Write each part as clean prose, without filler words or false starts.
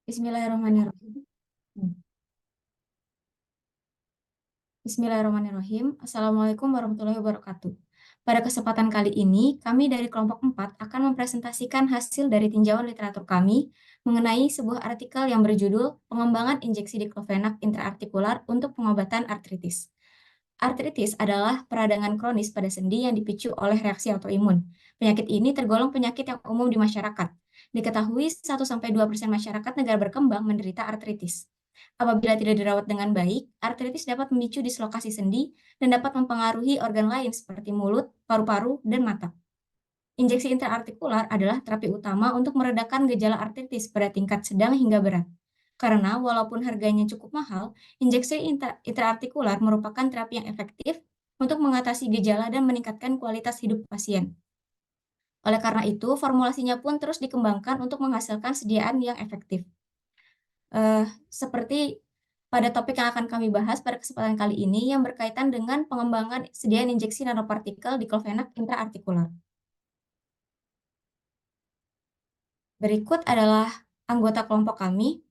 Bismillahirrahmanirrahim. Bismillahirrahmanirrahim. Assalamualaikum warahmatullahi wabarakatuh. Pada kesempatan kali ini, kami dari kelompok 4 akan mempresentasikan hasil dari tinjauan literatur kami mengenai sebuah artikel yang berjudul Pengembangan Injeksi Diklofenak Intraartikular untuk Pengobatan Artritis. Artritis adalah peradangan kronis pada sendi yang dipicu oleh reaksi autoimun. Penyakit ini tergolong penyakit yang umum di masyarakat. Diketahui 1-2% masyarakat negara berkembang menderita artritis. Apabila tidak dirawat dengan baik, artritis dapat memicu dislokasi sendi dan dapat mempengaruhi organ lain seperti mulut, paru-paru, dan mata. Injeksi intraartikular adalah terapi utama untuk meredakan gejala artritis pada tingkat sedang hingga berat. Karena walaupun harganya cukup mahal, injeksi intraartikular merupakan terapi yang efektif untuk mengatasi gejala dan meningkatkan kualitas hidup pasien. Oleh karena itu, formulasinya pun terus dikembangkan untuk menghasilkan sediaan yang efektif. Seperti pada topik yang akan kami bahas pada kesempatan kali ini yang berkaitan dengan pengembangan sediaan injeksi nanopartikel diklofenak intraartikular. Berikut adalah anggota kelompok kami.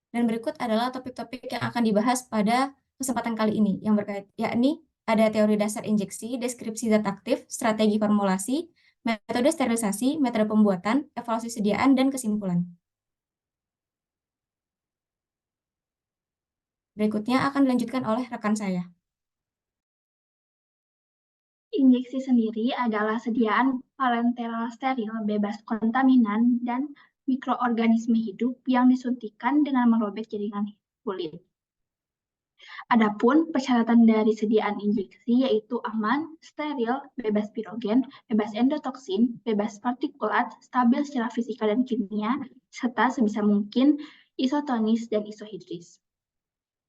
Dan berikut adalah topik-topik yang akan dibahas pada kesempatan kali ini, yang berkait, yakni ada teori dasar injeksi, deskripsi zat aktif, strategi formulasi, metode sterilisasi, metode pembuatan, evaluasi sediaan, dan kesimpulan. Berikutnya akan dilanjutkan oleh rekan saya. Injeksi sendiri adalah sediaan parenteral steril bebas kontaminan dan mikroorganisme hidup yang disuntikan dengan merobek jaringan kulit. Adapun persyaratan dari sediaan injeksi yaitu aman, steril, bebas pirogen, bebas endotoksin, bebas partikulat, stabil secara fisika dan kimia, serta sebisa mungkin isotonis dan isohidris.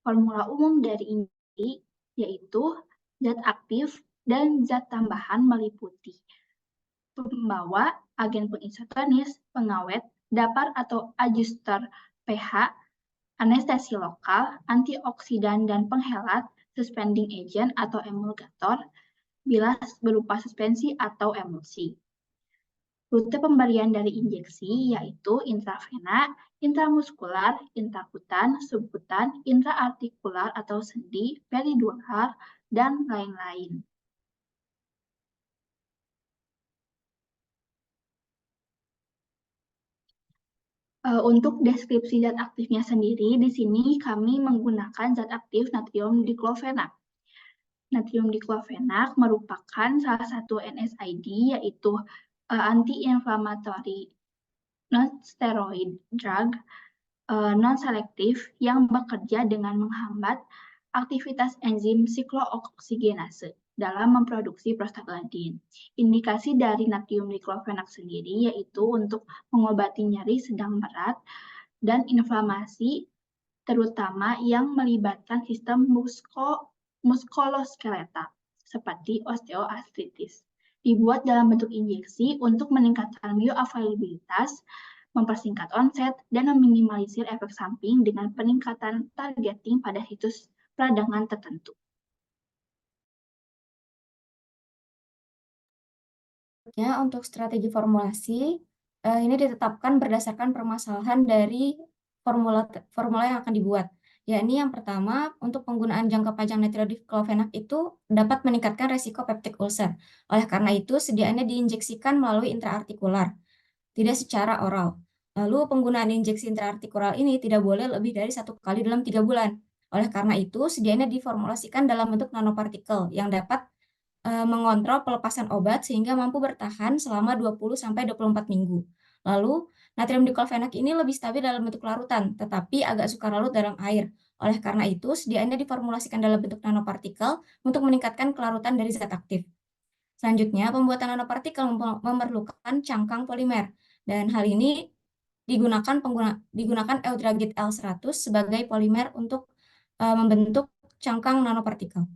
Formula umum dari injeksi yaitu zat aktif dan zat tambahan meliputi pembawa, agen pengisotonis, pengawet, dapar atau adjuster pH, anestesi lokal, antioksidan dan penghelat, suspending agent atau emulgator, bila berupa suspensi atau emulsi. Rute pemberian dari injeksi yaitu intravena, intramuskular, intrakutan, subkutan, intraartikular atau sendi, peridural, dan lain-lain. Untuk deskripsi zat aktifnya sendiri, di sini kami menggunakan zat aktif natrium diklofenak. Natrium diklofenak merupakan salah satu NSAID, yaitu anti-inflammatory non-steroid drug non-selektif yang bekerja dengan menghambat aktivitas enzim siklooksigenase dalam memproduksi prostaglandin. Indikasi dari natrium diklofenak sendiri yaitu untuk mengobati nyeri sedang berat dan inflamasi terutama yang melibatkan sistem muskuloskeletal seperti osteoartritis. Dibuat dalam bentuk injeksi untuk meningkatkan bioavailabilitas, mempersingkat onset, dan meminimalisir efek samping dengan peningkatan targeting pada situs peradangan tertentu. Untuk strategi formulasi, ini ditetapkan berdasarkan permasalahan dari formula yang akan dibuat. Yakni yang pertama, untuk penggunaan jangka panjang natrium diklofenak itu dapat meningkatkan resiko peptic ulcer. Oleh karena itu, sediaannya diinjeksikan melalui intraartikular, tidak secara oral. Lalu penggunaan injeksi intraartikular ini tidak boleh lebih dari 1 kali dalam 3 bulan. Oleh karena itu, sediaannya diformulasikan dalam bentuk nanopartikel yang dapat mengontrol pelepasan obat sehingga mampu bertahan selama 20-24 minggu. Lalu, natrium diklofenak ini lebih stabil dalam bentuk larutan, tetapi agak sukar larut dalam air. Oleh karena itu, sediaannya diformulasikan dalam bentuk nanopartikel untuk meningkatkan kelarutan dari zat aktif. Selanjutnya, pembuatan nanopartikel memerlukan cangkang polimer, dan hal ini digunakan Eudragit L100 sebagai polimer untuk membentuk cangkang nanopartikel.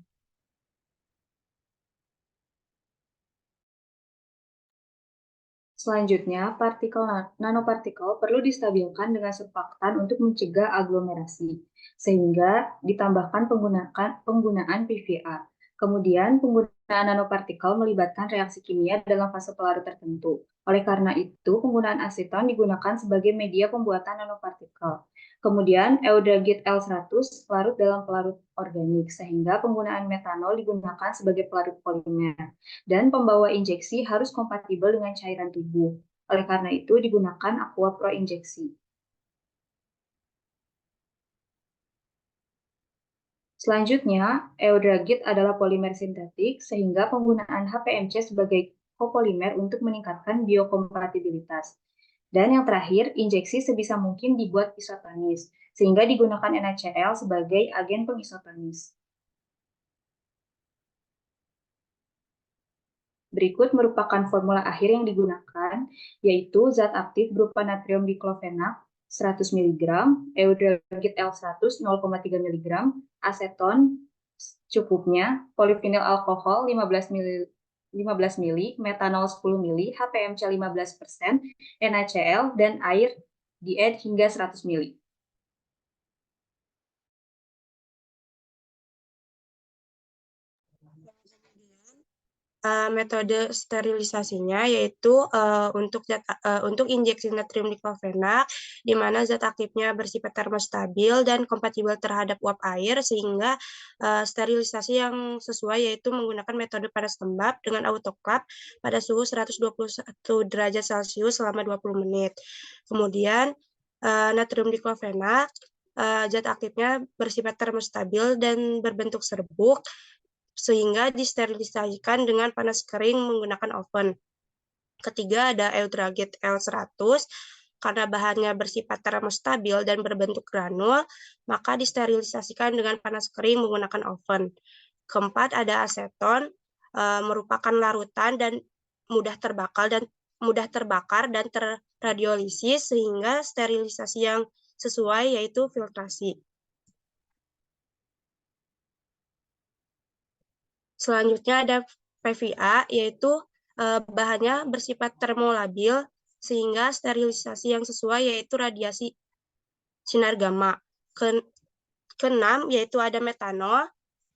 Selanjutnya, nanopartikel perlu distabilkan dengan surfaktan untuk mencegah aglomerasi, sehingga ditambahkan penggunaan PVA. Kemudian, penggunaan Nah, nanopartikel melibatkan reaksi kimia dalam fase pelarut tertentu. Oleh karena itu, penggunaan aseton digunakan sebagai media pembuatan nanopartikel. Kemudian, eudragit L100 larut dalam pelarut organik, sehingga penggunaan metanol digunakan sebagai pelarut polimer. Dan pembawa injeksi harus kompatibel dengan cairan tubuh. Oleh karena itu, digunakan aqua pro injeksi. Selanjutnya, eudragit adalah polimer sintetik, sehingga penggunaan HPMC sebagai copolimer untuk meningkatkan biokompatibilitas. Dan yang terakhir, injeksi sebisa mungkin dibuat isotonis, sehingga digunakan NaCl sebagai agen pengisotonis. Berikut merupakan formula akhir yang digunakan, yaitu zat aktif berupa natrium diklofenak 100 mg, eudragit L100 0,3 mg, aseton cukupnya, polivinil alkohol 15 ml, metanol 10 ml, HPMC 15%, NaCl, dan air diet hingga 100 ml. Metode sterilisasinya yaitu untuk injeksi natrium diklofenak, di mana zat aktifnya bersifat termostabil dan kompatibel terhadap uap air, sehingga sterilisasi yang sesuai yaitu menggunakan metode panas lembab dengan autoclave pada suhu 121 derajat Celcius selama 20 menit. Kemudian natrium diklofenak, zat aktifnya bersifat termostabil dan berbentuk serbuk, sehingga disterilisasikan dengan panas kering menggunakan oven. Ketiga, ada eudragit L100, karena bahannya bersifat termostabil dan berbentuk granul, maka disterilisasikan dengan panas kering menggunakan oven. Keempat, ada aseton, merupakan larutan dan mudah terbakar dan terradiolisis, sehingga sterilisasi yang sesuai yaitu filtrasi. Selanjutnya ada PVA, yaitu bahannya bersifat termolabil, sehingga sterilisasi yang sesuai yaitu radiasi sinar gamma. Keenam, yaitu ada metanol,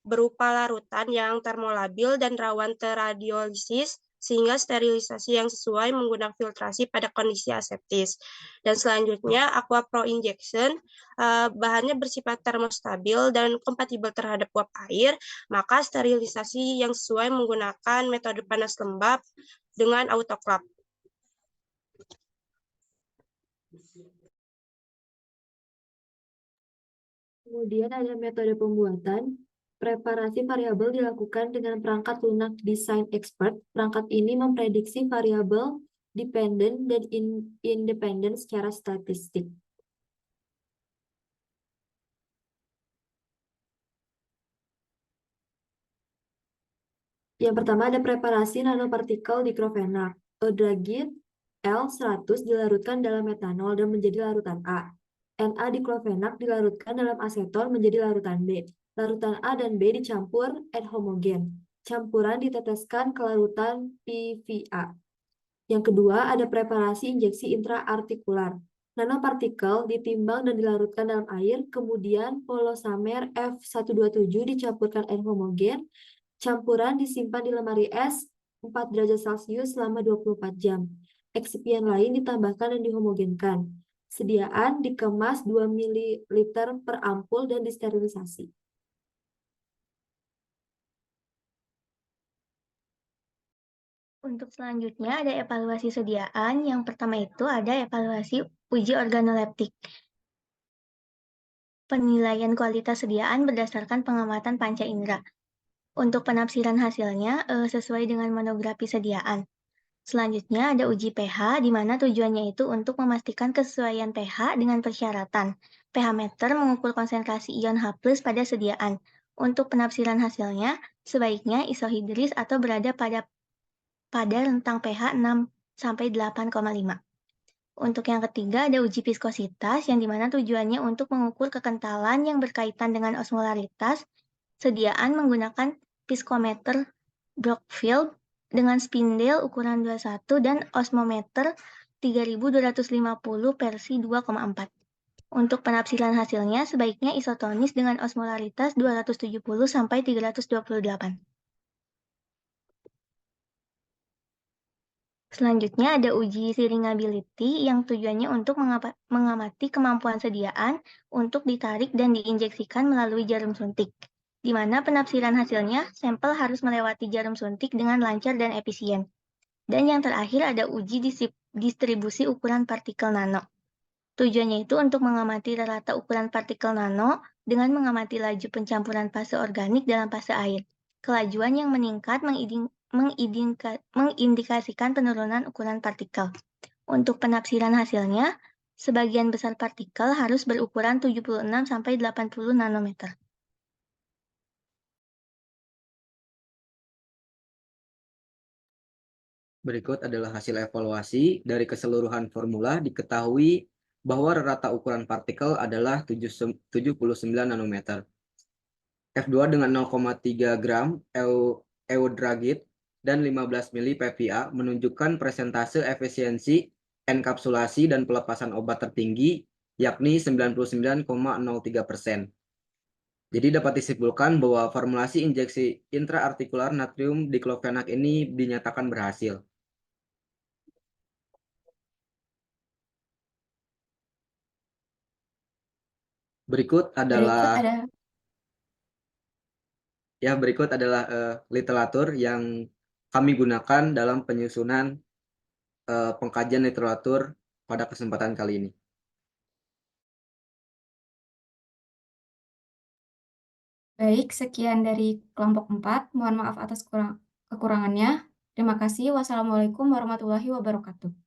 berupa larutan yang termolabil dan rawan terradiolisis, sehingga sterilisasi yang sesuai menggunakan filtrasi pada kondisi aseptis. Dan selanjutnya, aqua pro injection, bahannya bersifat termostabil dan kompatibel terhadap uap air, maka sterilisasi yang sesuai menggunakan metode panas lembab dengan autoclave. Kemudian ada metode pembuatan. Preparasi variabel dilakukan dengan perangkat lunak design expert. Perangkat ini memprediksi variabel dependent dan independent secara statistik. Yang pertama ada preparasi nanopartikel diklofenak. Eudragit L100 dilarutkan dalam metanol dan menjadi larutan A. Na diklofenak dilarutkan dalam aseton menjadi larutan B. Larutan A dan B dicampur ad homogen. Campuran diteteskan ke larutan PVA. Yang kedua ada preparasi injeksi intraartikular. Nanopartikel ditimbang dan dilarutkan dalam air, kemudian polosamer F127 dicampurkan air homogen. Campuran disimpan di lemari es 4 derajat Celcius selama 24 jam. Eksipien lain ditambahkan dan dihomogenkan. Sediaan dikemas 2 ml per ampul dan disterilisasi. Untuk selanjutnya ada evaluasi sediaan. Yang pertama itu ada evaluasi uji organoleptik. Penilaian kualitas sediaan berdasarkan pengamatan panca indera. Untuk penafsiran hasilnya sesuai dengan monografi sediaan. Selanjutnya ada uji pH, di mana tujuannya itu untuk memastikan kesesuaian pH dengan persyaratan. pH meter mengukur konsentrasi ion H+ pada sediaan. Untuk penafsiran hasilnya, sebaiknya isohidris atau berada pada rentang pH 6-8,5. Untuk yang ketiga ada uji viskositas, yang dimana tujuannya untuk mengukur kekentalan yang berkaitan dengan osmolaritas. Sediaan menggunakan viskometer Brockfield dengan spindel ukuran 21 dan osmometer 3250 versi 2,4. Untuk penafsiran hasilnya sebaiknya isotonis dengan osmolaritas 270 sampai 328. Selanjutnya ada uji syringability yang tujuannya untuk mengamati kemampuan sediaan untuk ditarik dan diinjeksikan melalui jarum suntik, di mana penafsiran hasilnya sampel harus melewati jarum suntik dengan lancar dan efisien. Dan yang terakhir ada uji distribusi ukuran partikel nano. Tujuannya itu untuk mengamati rata ukuran partikel nano dengan mengamati laju pencampuran fase organik dalam fase air. Kelajuan yang meningkat mengindikasikan penurunan ukuran partikel. Untuk penafsiran hasilnya, sebagian besar partikel harus berukuran 76–80 nanometer. Berikut adalah hasil evaluasi. Dari keseluruhan formula diketahui bahwa rata ukuran partikel adalah 79 nanometer. F2 dengan 0,3 gram eudragit dan 15 mili PVA menunjukkan presentase efisiensi enkapsulasi dan pelepasan obat tertinggi, yakni 99,03%. Jadi dapat disimpulkan bahwa formulasi injeksi intraartikular natrium diklofenak ini dinyatakan berhasil. Berikut adalah literatur yang kami gunakan dalam penyusunan pengkajian literatur pada kesempatan kali ini. Baik, sekian dari kelompok 4. Mohon maaf atas kekurangannya. Terima kasih. Wassalamualaikum warahmatullahi wabarakatuh.